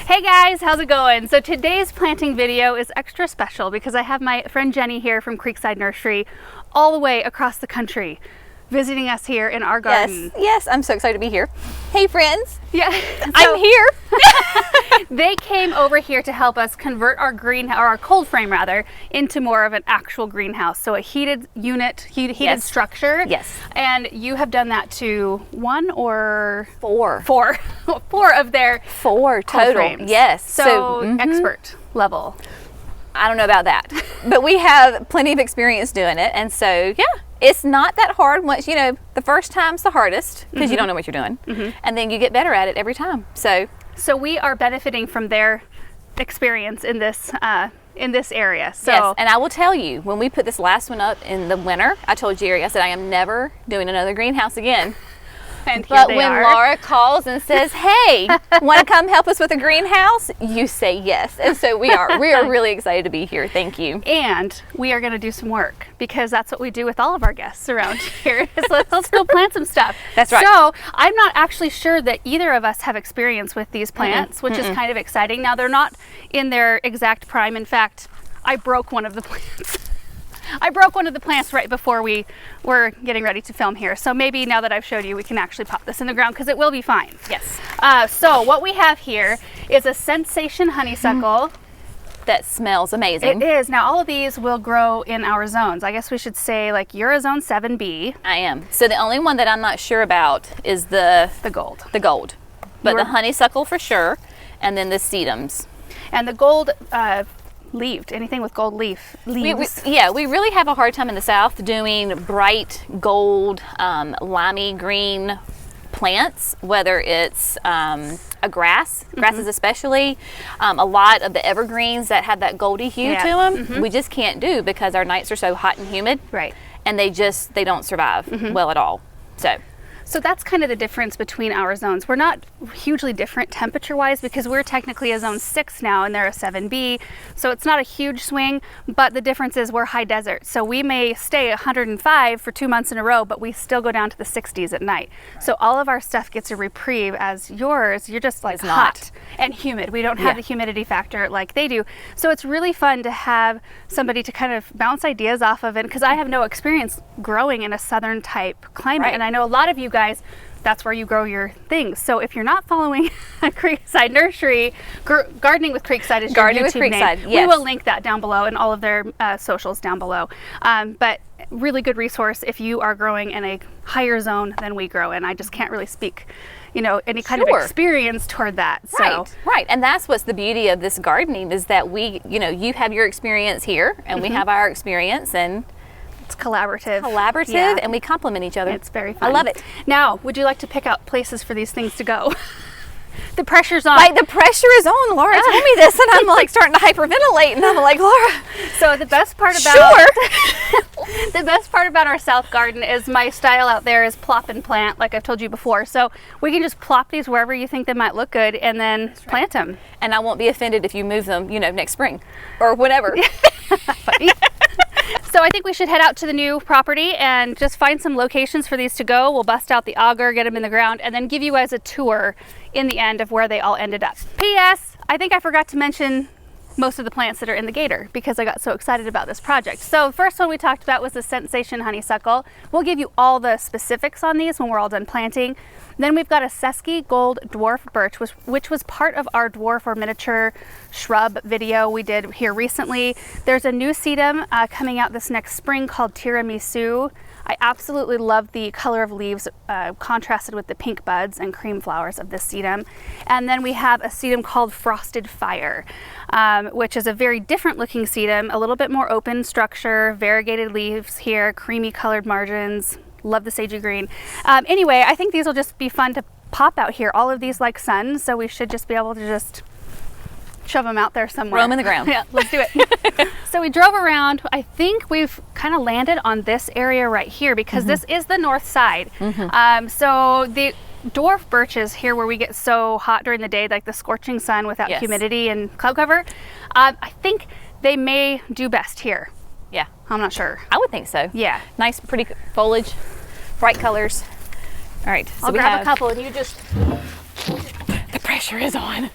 Hey guys, how's it going? So today's planting video is extra special because I have my friend Jenny here from Creekside Nursery all the way across the country visiting us here in our garden. Yes, I'm so excited to be here. Hey friends. Yeah, I'm here. They came over here to help us convert our greenhouse, or our cold frame rather, into more of an actual greenhouse. So a heated unit, heated structure. Yes. And you have done that to one or Four. four of their Four cold total. frames. Yes. So expert level. I don't know about that, but we have plenty of experience doing it, and so yeah, it's not that hard. Once the first time's the hardest because you don't know what you're doing, and then you get better at it every time. So we are benefiting from their experience in this area. So yes, and I will tell you, when we put this last one up in the winter, I told Jerry, I said I am never doing another greenhouse again. But when Laura calls and says, "Hey, want to come help us with a greenhouse?" you say yes, and so we are really excited to be here. Thank you. And we are going to do some work because that's what we do with all of our guests around here. Is let's go plant some stuff. That's right. So I'm not actually sure that either of us have experience with these plants, which is kind of exciting. Now they're not in their exact prime. In fact, I broke one of the plants. I broke one of the plants right before we were getting ready to film here. So maybe now that I've showed you, we can actually pop this in the ground because it will be fine. Yes. So what we have here is a Sensation honeysuckle. That smells amazing. It is. Now all of these will grow in our zones. I guess we should say like you're a zone 7B. I am. So the only one that I'm not sure about is the gold. The gold. But the honeysuckle for sure, and then the sedums. And the gold leaved, anything with gold leaves. We really have a hard time in the South doing bright gold, limey green plants, whether it's a grasses especially, a lot of the evergreens that have that goldy hue to them, we just can't do because our nights are so hot and humid, right? And they don't survive well at all. So that's kind of the difference between our zones. We're not hugely different temperature-wise because we're technically a zone 6 now and they're a 7B. So it's not a huge swing, but the difference is we're high desert. So we may stay 105 for 2 months in a row, but we still go down to the 60s at night. So all of our stuff gets a reprieve, as yours, you're just like hot and humid. We don't have the humidity factor like they do. So it's really fun to have somebody to kind of bounce ideas off of it because I have no experience growing in a southern type climate. Right. And I know a lot of you guys, that's where you grow your things. So if you're not following Creekside Nursery, Gardening with Creekside is your YouTube name. We will link that down below and all of their socials down below. But really good resource if you are growing in a higher zone than we grow in. I just can't really speak, any kind of experience toward that. So. Right. And that's what's the beauty of this gardening is that we, you have your experience here and we have our experience, and it's collaborative, and we complement each other. It's very fun. I love it. Now, would you like to pick out places for these things to go? The pressure's on. Like the pressure is on. Laura told me this, and I'm like starting to hyperventilate, and I'm like, Laura. So the best part about the best part about our South garden is my style out there is plop and plant, like I've told you before. So we can just plop these wherever you think they might look good, and then plant them. And I won't be offended if you move them, next spring or whatever. So I think we should head out to the new property and just find some locations for these to go. We'll bust out the auger, get them in the ground, and then give you guys a tour in the end of where they all ended up. P.S. I think I forgot to mention most of the plants that are in the gator because I got so excited about this project. So the first one we talked about was the Sensation honeysuckle. We'll give you all the specifics on these when we're all done planting. Then we've got a Sesky Gold Dwarf Birch, which was part of our dwarf or miniature shrub video we did here recently. There's a new sedum coming out this next spring called Tiramisu. I absolutely love the color of leaves contrasted with the pink buds and cream flowers of this sedum. And then we have a sedum called Frosted Fire, which is a very different looking sedum, a little bit more open structure, variegated leaves here, creamy colored margins. Love the sagey green. Anyway, I think these will just be fun to pop out here. All of these like sun, so we should just be able to just shove them out there somewhere. Roam in the ground. Yeah, let's do it. So we drove around. I think we've kind of landed on this area right here because this is the north side. So the dwarf birches here where we get so hot during the day, like the scorching sun without humidity and cloud cover, I think they may do best here. Yeah. I'm not sure. I would think so. Yeah. Nice, pretty foliage, bright colors. All right. So I'll grab a couple and you just... The pressure is on.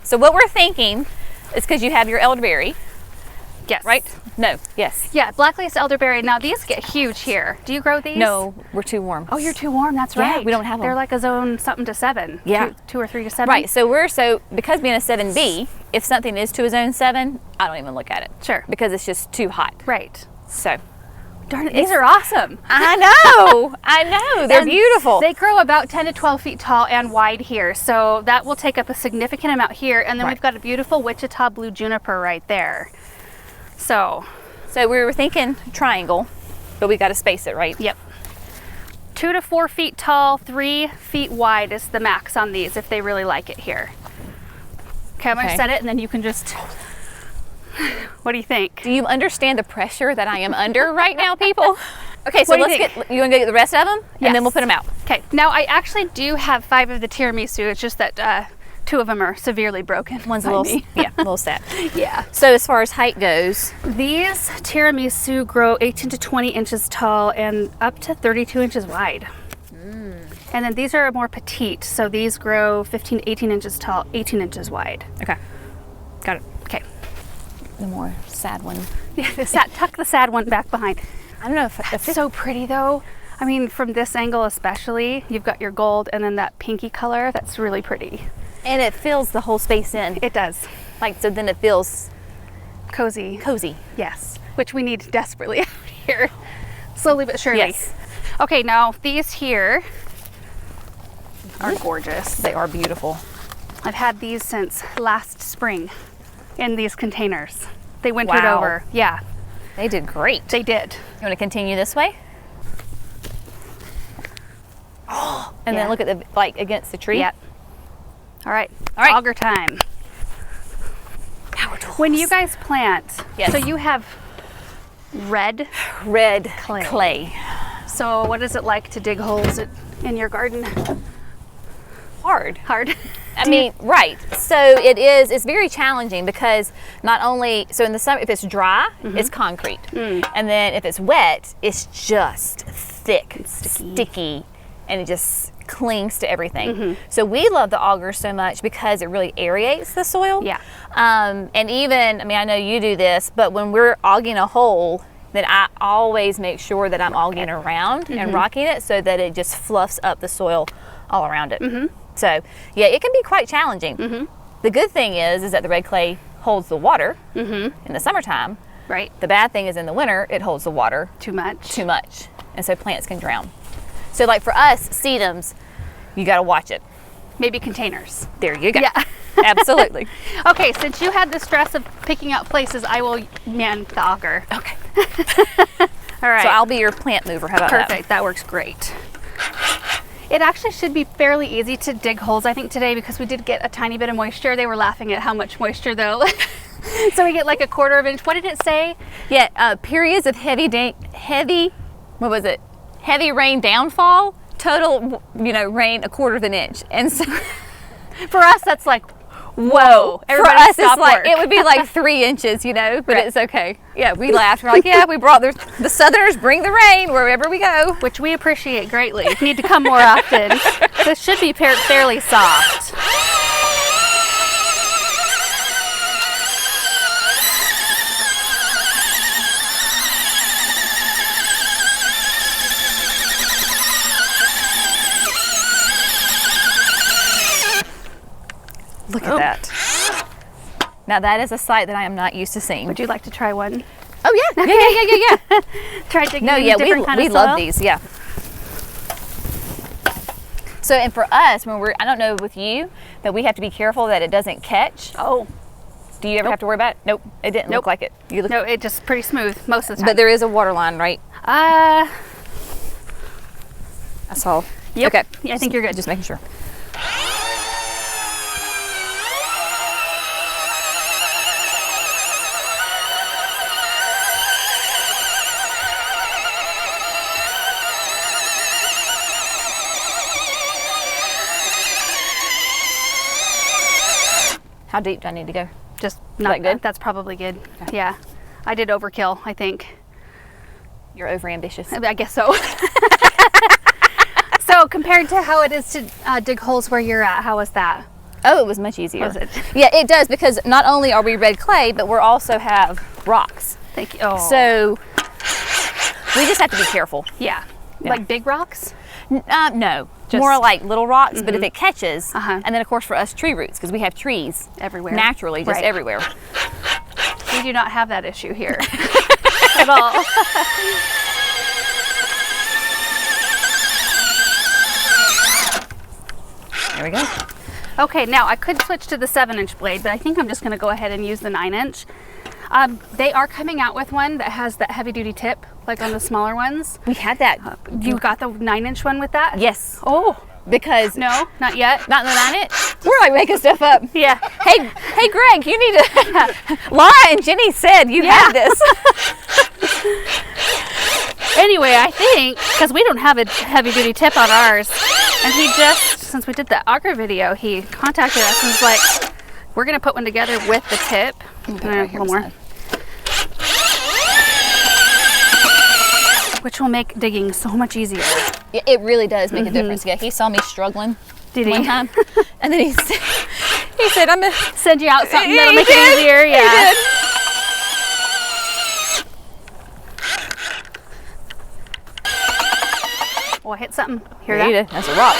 So what we're thinking is, because you have your elderberry, Yes. right? No. Yes. Yeah, black lace elderberry. Now these get huge here. Do you grow these? No, we're too warm. Oh, you're too warm. That's Yeah, right. we don't have They're them. like a zone something to 7. Yeah. 2 or 3 to 7. Right. So because being a 7B, if something is to a zone 7, I don't even look at it. Sure. Because it's just too hot. Right. So. Darn it, these are awesome. I know. I know. They're And beautiful. They grow about 10 to 12 feet tall and wide here, so that will take up a significant amount here. And then Right. we've got a beautiful Wichita blue juniper right there. So So we were thinking triangle, but we got to space it, right? yep. 2 to 4 feet tall, 3 feet wide is the max on these if they really like it here. Okay, I'm Okay. gonna set it and then you can just, what do you think? Do you understand the pressure that I am under right now, people? Okay, so What do you let's think? you want to get the rest of them, and then we'll put them out. Okay, now I actually do have 5 of the tiramisu. It's just that 2 of them are severely broken. One's a by little, me. yeah, a little sad. Yeah. So as far as height goes, These tiramisu grow 18 to 20 inches tall and up to 32 inches wide. And then these are more petite, so these grow 15 to 18 inches tall, 18 inches wide. okay, got it. Okay. The more sad one. Yeah, tuck the sad one back behind. I don't know if It's so pretty though. I mean, from this angle especially, you've got your gold and then that pinky color. That's really pretty. and it fills the whole space in. It does. Like, so then it feels Cozy. cozy. Yes. Which we need desperately out here. Slowly but surely. Yes. Okay, now these here are gorgeous. They are beautiful. I've had these since last spring in these containers. They wintered Wow. over. Yeah, They did great. they did. You want to continue this way? Oh, and Yeah. then look at the, like, against the tree. Yep. All right. All right. Auger time. Power tools. When you guys plant, Yes. so you have red. Red Clay. clay. So what is it like to dig holes in your garden? Hard. Hard. I mean, right. So it's very challenging because not only, so in the summer, if it's dry, it's concrete. And then if it's wet, it's just thick, sticky, and it just clings to everything. So we love the auger so much because it really aerates the soil. Yeah. And even, I mean, I know you do this, but when we're auging a hole, then I always make sure that I'm auging around and rocking it so that it just fluffs up the soil all around it. So yeah, it can be quite challenging. The good thing is that the red clay holds the water in the summertime. Right. The bad thing is in the winter, it holds the water Too much. too much. And so plants can drown. So like for us, sedums, you gotta watch it. Maybe containers. There you go. Yeah. Absolutely. Okay, since you had the stress of picking out places, I will man the auger. Okay. All right. So I'll be your plant mover. How about that? Perfect. That works great. It actually should be fairly easy to dig holes, I think, today, because we did get a tiny bit of moisture. They were laughing at how much moisture, though. So we get like a 1/4 inch. What did it say? Yeah, periods of what was it? Heavy rain downfall, total, rain 1/4 inch. And so For us, that's like, whoa. For Everybody us, it's stop like, work. it would be like 3 inches, but Right. it's okay. Yeah, we laughed. We're like, yeah, we brought the Southerners bring the rain wherever we go. which we appreciate greatly. You need to come more often. This should be fairly soft. Look at that. Now that is a sight that I am not used to seeing. Would you like to try one? Oh yeah. Try digging No, in yeah, a different kind we of love soil? these, yeah. So, and for us, when I don't know with you, that we have to be careful that it doesn't catch. Oh, Do you ever have to worry about it? Nope, it didn't look Nope. like it. You look, no, it's just pretty smooth most of the time. but there is a water line, right? Uh, I saw. yep. Okay. Yeah, I think you're good. Just making sure. How deep do I need to go? Just that not good? That's probably good. Yeah, I did overkill, I think. You're over ambitious. I guess so. So compared to how it is to dig holes where you're at, how is that? Oh, it was much easier. Was it? Yeah, it does, because not only are we red clay, but we also have rocks. Thank you. Oh. So we just have to be careful. Yeah. Yeah. Like big rocks? No, Just- more like little rocks, but if it catches, Uh-huh. and then of course for us tree roots, because we have trees Everywhere. naturally, just Right. everywhere. We do not have that issue here at all. There we go. Okay, now I could switch to the 7-inch blade, but I think I'm just going to go ahead and use the 9-inch. They are coming out with one that has that heavy duty tip, like on the smaller ones. We had that. You got the 9-inch one with that? Yes, Oh, because no, not yet. not in the 9-inch. We're like making stuff up. Yeah. Hey, Greg, you need to. Laura and Jenny said you have this. Anyway, I think, because we don't have a heavy duty tip on ours, and he just, since we did the auger video, he contacted us and was like, we're going to put one together with the tip. Okay, right here a little more. Which will make digging so much easier. Yeah, it really does make a difference. Yeah, he saw me struggling Did he? one time, and then he said, "I'm gonna Send you out something Yeah, that'll he make did. it easier. He Yeah. did. Oh, I hit something. Hear Read that? it. That's a rock.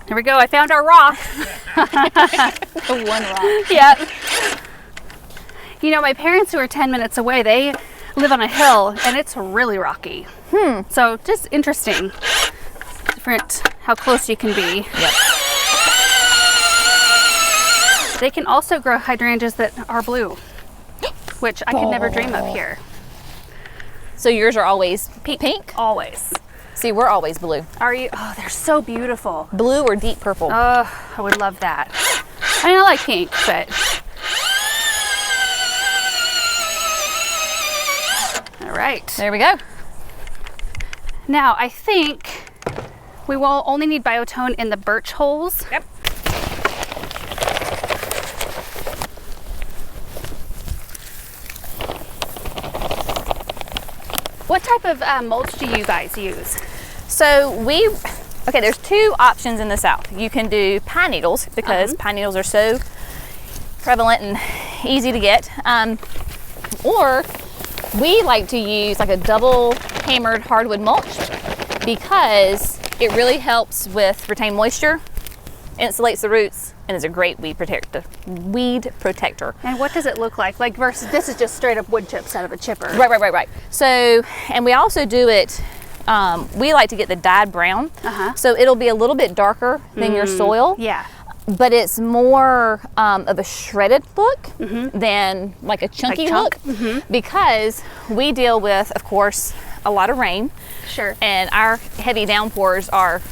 Here we go. I found our rock. The one rock. Yep. You know, my parents who are 10 minutes away, they live on a hill and it's really rocky. So just interesting. Different how close you can be. Yep. They can also grow hydrangeas that are blue, which I could never dream of here. So yours are always pink? Always. See, we're always blue. Are you? Oh, they're so beautiful. Blue or deep purple. Oh, I would love that. I mean, I like pink, but. All right. There we go. Now, I think we will only need biotone in the birch holes. Yep. What type of mulch do you guys use? So okay, there's two options in the South. You can do pine needles, because pine needles are so prevalent and easy to get. Or we like to use like a double hammered hardwood mulch, because it really helps with retain moisture, insulates the roots, and is a great weed protector. And what does it look like? Like versus this is just straight up wood chips out of a chipper. Right. So, and we also do it, we like to get the dyed brown. So it'll be a little bit darker than your soil. Yeah. But it's more of a shredded look than like a chunky chunk? look, because we deal with, of course, a lot of rain. Sure. And our heavy downpours are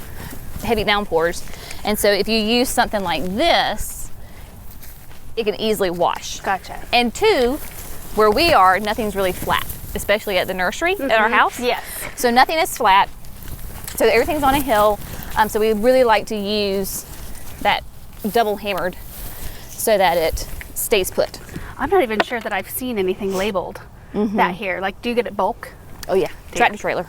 heavy downpours. And so if you use something like this, it can easily wash. Gotcha. And two, where we are, nothing's really flat, especially at the nursery at our house. Yes. So nothing is flat. So everything's on a hill. So we really like to use that double hammered so that it stays put. I'm not even sure that I've seen anything labeled that here. Like, do you get it bulk? Oh yeah, tractor trailer,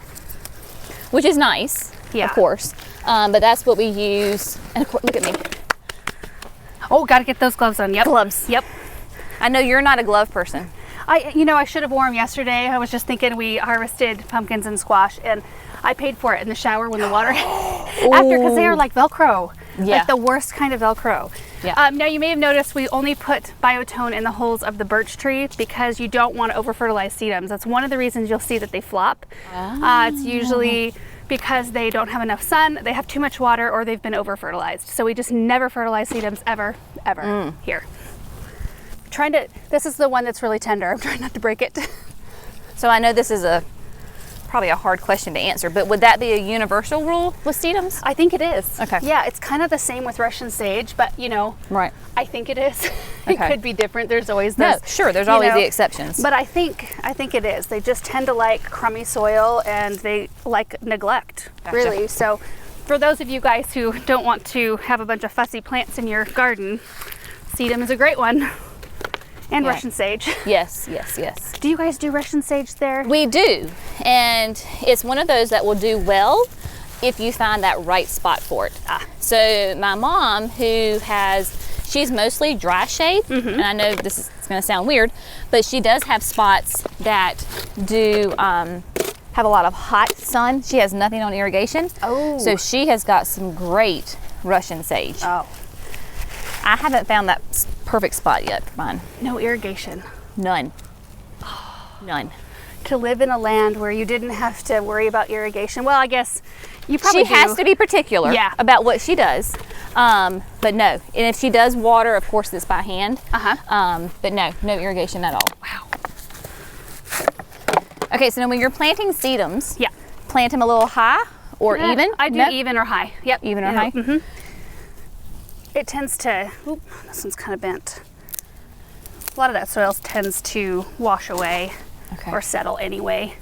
which is nice, Yeah. of course. But that's what we use. And of course, look at me, Oh, got to get those gloves on. Yep. gloves. Yep. I know you're not a glove person. I should have worn them yesterday. I was just thinking we harvested pumpkins and squash, and I paid for it in the shower when the water after, because they are like Velcro. Yeah. Like the worst kind of Velcro. Yeah. Now you may have noticed we only put biotone in the holes of the birch tree because you don't want to over fertilize sedums. That's one of the reasons you'll see that they flop. It's usually because they don't have enough sun, they have too much water, or they've been over fertilized. So we just never fertilize sedums ever here. This is the one that's really tender. I'm trying not to break it. So I know this is probably a hard question to answer, but would that be a universal rule with sedums? I think it is. Okay. Yeah, it's kind of the same with Russian sage, but Right. I think it is. It Okay. could be different. There's always No, those. sure. There's you always know, the exceptions. But I think it is. They just tend to like crummy soil and they like neglect, Gotcha. really. So for those of you guys who don't want to have a bunch of fussy plants in your garden, sedum is a great one. And Yeah. Russian sage. Yes. Do you guys do Russian sage there? We do, and it's one of those that will do well if you find that right spot for it. So my mom, she's mostly dry shade, and I know this is going to sound weird, but she does have spots that do have a lot of hot sun. She has nothing on irrigation. Oh. So she has got some great Russian sage. Oh. I haven't found that perfect spot yet for mine. No irrigation. None. None. To live in a land where you didn't have to worry about irrigation. Well, I guess you probably She has to be particular about what she does. But no. And if she does water, of course, it's by hand. But no irrigation at all. Wow. Okay, so now when you're planting sedums, Yeah. plant them a little high or even? I do even or high. Yep. Even or high? Mm-hmm. It tends to, oop, this one's kind of bent. A lot of that soil tends to wash away or settle anyway.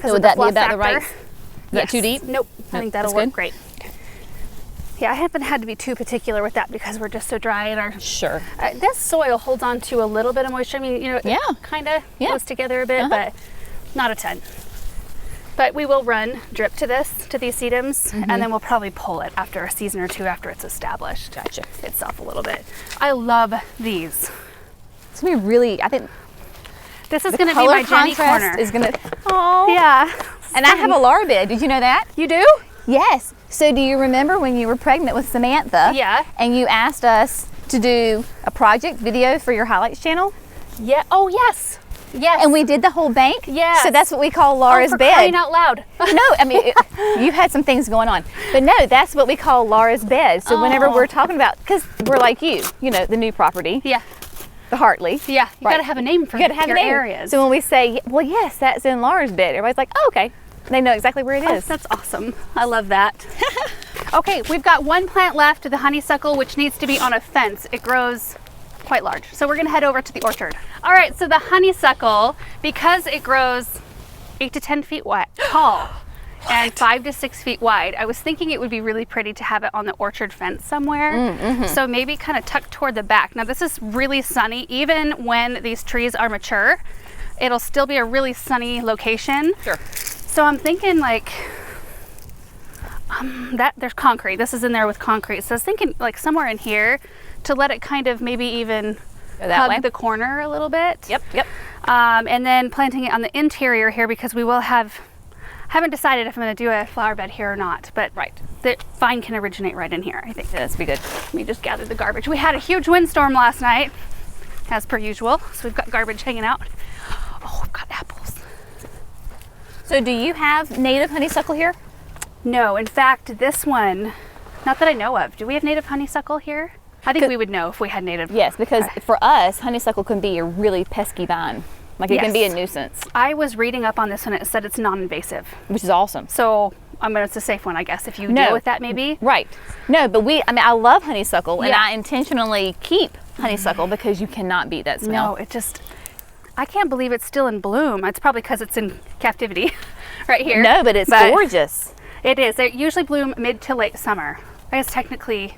So would that be about the right? Is that too deep? Nope. I think that'll that's work good. great. Yeah, I haven't had to be too particular with that because we're just so dry in our. Sure. This soil holds on to a little bit of moisture. I mean, it kind of goes together a bit, but not a ton. But we will run drip to these sedums, and then we'll probably pull it after a season or two after it's established. Gotcha. Itself a little bit. I love these. It's gonna be really. I think this is gonna be my Jenny corner. Is gonna. Oh. Yeah. And I have a Lara bed. Did you know that? You do? Yes. So do you remember when you were pregnant with Samantha? Yeah. And you asked us to do a project video for your highlights channel? Yeah. Oh yes. Yes. And we did the whole bank? Yes. So that's what we call Lara's for bed. crying out loud. No, I mean, you had some things going on. But no, that's what we call Lara's bed. So whenever we're talking about, because we're like you know, the new property. Yeah. The Hartley. Yeah. You gotta have a name for your areas. So when we say, well, yes, that's in Lara's bed, everybody's like, oh, okay. They know exactly where it is. That's awesome. I love that. Okay, we've got one plant left, the honeysuckle, which needs to be on a fence. It grows quite large. So we're gonna head over to the orchard. All right, so the honeysuckle, because it grows 8 to 10 feet tall and 5 to 6 feet wide, I was thinking it would be really pretty to have it on the orchard fence somewhere. So maybe kind of tucked toward the back. Now this is really sunny. Even when these trees are mature, it'll still be a really sunny location. Sure. So I'm thinking like, that there's concrete. This is in there with concrete. So I was thinking like somewhere in here to let it kind of maybe even hug the corner a little bit. Yep. And then planting it on the interior here because we will haven't decided if I'm going to do a flower bed here or not, but the vine can originate right in here, I think. Yeah, that's be good. Let me just gather the garbage. We had a huge windstorm last night, as per usual. So we've got garbage hanging out. Oh, we've got apples. So do you have native honeysuckle here? No, in fact, this one, not that I know of. Do we have native honeysuckle here? I think we would know if we had native. Yes, because for us, honeysuckle can be a really pesky vine. Like it can be a nuisance. I was reading up on this one. It said it's non-invasive. Which is awesome. So it's a safe one, I guess, if you deal with that maybe. Right. No, but I love honeysuckle and I intentionally keep honeysuckle because you cannot beat that smell. No, I can't believe it's still in bloom. It's probably because it's in captivity right here. No, but it's gorgeous. It is. They usually bloom mid to late summer. I guess technically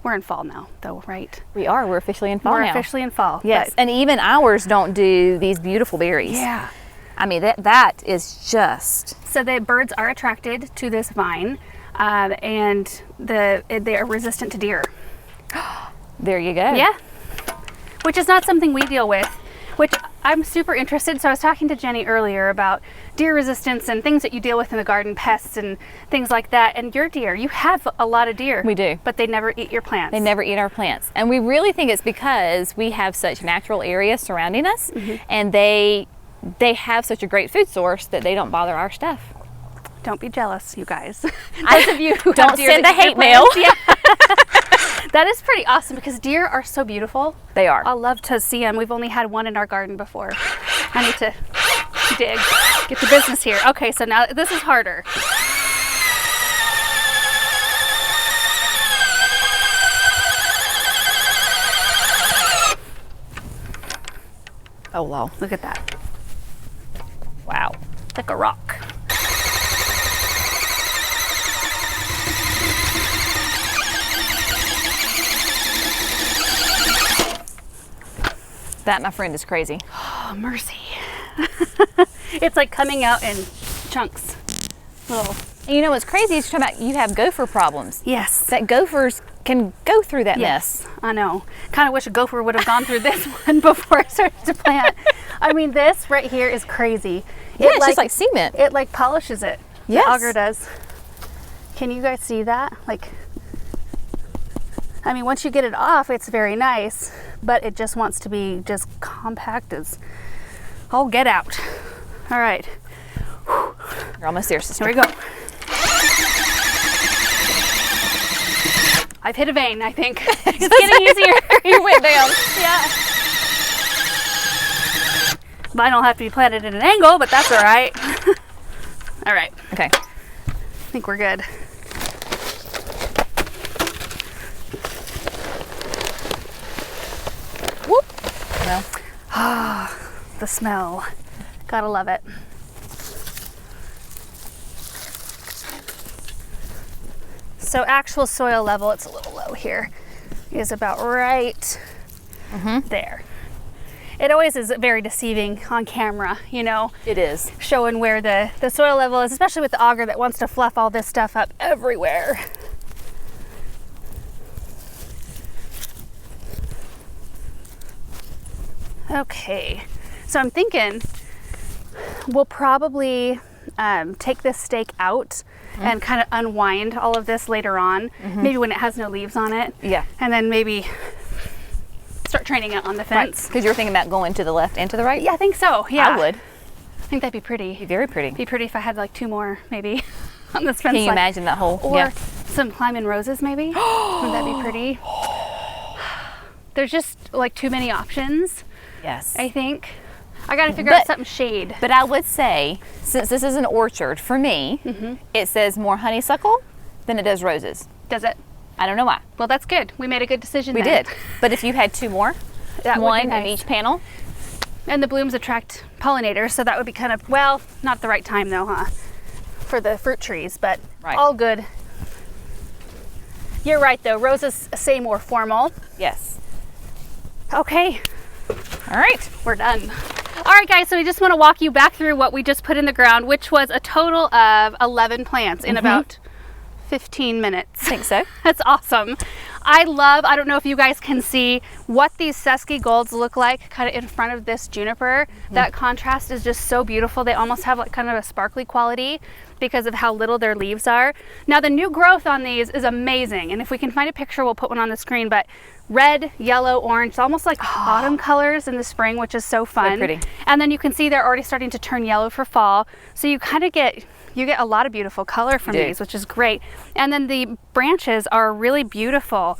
we're in fall now, though, right? We are. We're officially in fall now. We're officially in fall. Yes, and even ours don't do these beautiful berries. Yeah. I mean, that is just... So the birds are attracted to this vine, and they are resistant to deer. There you go. Yeah. Which is not something we deal with, which I'm super interested. So I was talking to Jenny earlier about deer resistance and things that you deal with in the garden, pests and things like that. And your deer, you have a lot of deer. We do. But they never eat your plants. They never eat our plants. And we really think it's because we have such natural areas surrounding us, and they have such a great food source that they don't bother our stuff. Don't be jealous, you guys. Those of you who don't send the hate mail. Yeah. That is pretty awesome because deer are so beautiful. They are. I love to see them. We've only had one in our garden before. I need to dig, get the business here. Okay, so now this is harder. Oh, wow. Look at that. Wow. It's like a rock. That, my friend, is crazy. Oh, mercy. It's like coming out in chunks. Little And you know what's crazy is you're talking about you have gopher problems. Yes. That gophers can go through that Yes, mess. I know. Kind of wish a gopher would have gone through this one before I started to plant. I mean, this right here is crazy. Yeah, it's just like cement. It like polishes it. Yes. The auger does. Can you guys see that? Like, I mean, once you get it off, it's very nice, but it just wants to be just compact as all get out. All right. You're almost there, sister. Here we go. I've hit a vein, I think. It's getting easier. You went down. Yeah. Mine will have to be planted at an angle, but that's all right. All right. Okay. I think we're good. Whoop. No. The smell. Gotta love it. So actual soil level, it's a little low here, is about right there. It always is very deceiving on camera, you know, It is. showing where the soil level is, especially with the auger that wants to fluff all this stuff up everywhere. Okay, so I'm thinking we'll probably take this stake out and kind of unwind all of this later on, maybe when it has no leaves on it. Yeah. And then maybe start training it on the fence. Because you were thinking about going to the left and to the right? Yeah, I think so. Yeah. I would. I think that'd be pretty. Be very pretty. Be pretty if I had like 2 more maybe on this fence Can you line. imagine that whole? Or Yeah. some climbing roses maybe. Wouldn't that be pretty? There's just like too many options, Yes. I think. I gotta figure out But- something shade. But I would say, since this is an orchard, for me, it says more honeysuckle than it does roses. Does it? I don't know why. Well, that's good. We made a good decision We then. did. But if you had 2 more, That would be one in nice. each panel, And the blooms attract pollinators, so that would be kind of, well, not the right time though, huh? For the fruit trees, but Right. all good. You're right though, roses say more formal. yes. Okay, All right. we're done. All right guys, so we just want to walk you back through what we just put in the ground, which was a total of 11 plants in about 15 minutes. I think so. That's awesome. I don't know if you guys can see what these Susky Golds look like kind of in front of this juniper. That contrast is just so beautiful. They almost have like kind of a sparkly quality because of how little their leaves are. Now the new growth on these is amazing. And if we can find a picture, we'll put one on the screen, but red, yellow, orange, it's almost like autumn colors in the spring, which is so fun. pretty. And then you can see they're already starting to turn yellow for fall. So you kind of get a lot of beautiful color from You do. these, which is great. And then the branches are really beautiful.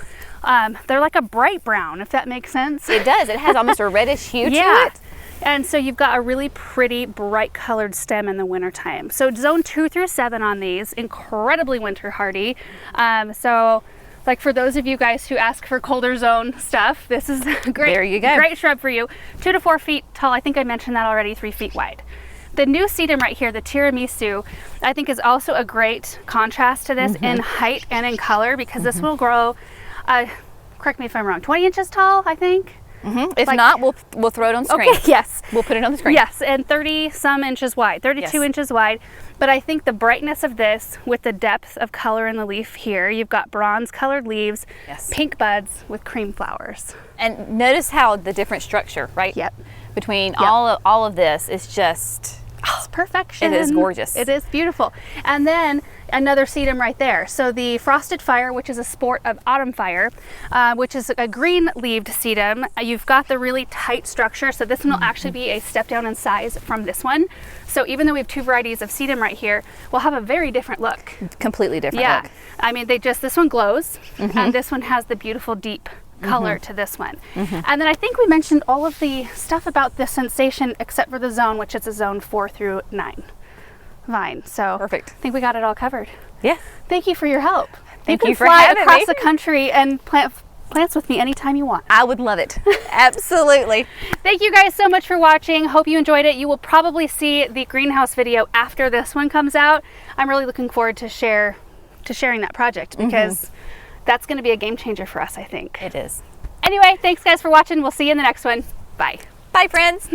They're like a bright brown, if that makes sense. It does. It has almost a reddish hue to Yeah. it. And so you've got a really pretty bright colored stem in the wintertime. So zone 2 through 7 on these, incredibly winter hardy. So like for those of you guys who ask for colder zone stuff, this is a great, There you go. great shrub for you. 2 to 4 feet tall. I think I mentioned that already, 3 feet wide. The new sedum right here, the tiramisu, I think is also a great contrast to this in height and in color, because this will grow, correct me if I'm wrong, 20 inches tall, I think? If Like- not, we'll throw it on screen. Okay, yes. We'll put it on the screen. Yes, and 30 some inches wide, 32 Yes. inches wide. But I think the brightness of this with the depth of color in the leaf here, you've got bronze colored leaves, Yes. pink buds with cream flowers. And notice how the different structure, right? Yep. Between all of this is just, It's perfection. It is gorgeous. It is beautiful. And then another sedum right there. So the frosted fire, which is a sport of autumn fire, which is a green-leaved sedum. You've got the really tight structure. So this one will actually be a step down in size from this one. So even though we have 2 varieties of sedum right here, we'll have a very different look. completely different Yeah. look. I mean, this one glows, and this one has the beautiful deep color to this one. And then I think we mentioned all of the stuff about the sensation except for the zone, which is a zone 4 through 9 vine. So Perfect. I think we got it all covered. Yeah. Thank you for your help. Thank can you for fly having across me. the country and plant plants with me anytime you want. I would love it. Absolutely. Thank you guys so much for watching. Hope you enjoyed it. You will probably see the greenhouse video after this one comes out. I'm really looking forward to sharing that project, because that's going to be a game changer for us, I think. It is. Anyway, thanks guys for watching. We'll see you in the next one. Bye. Bye, friends.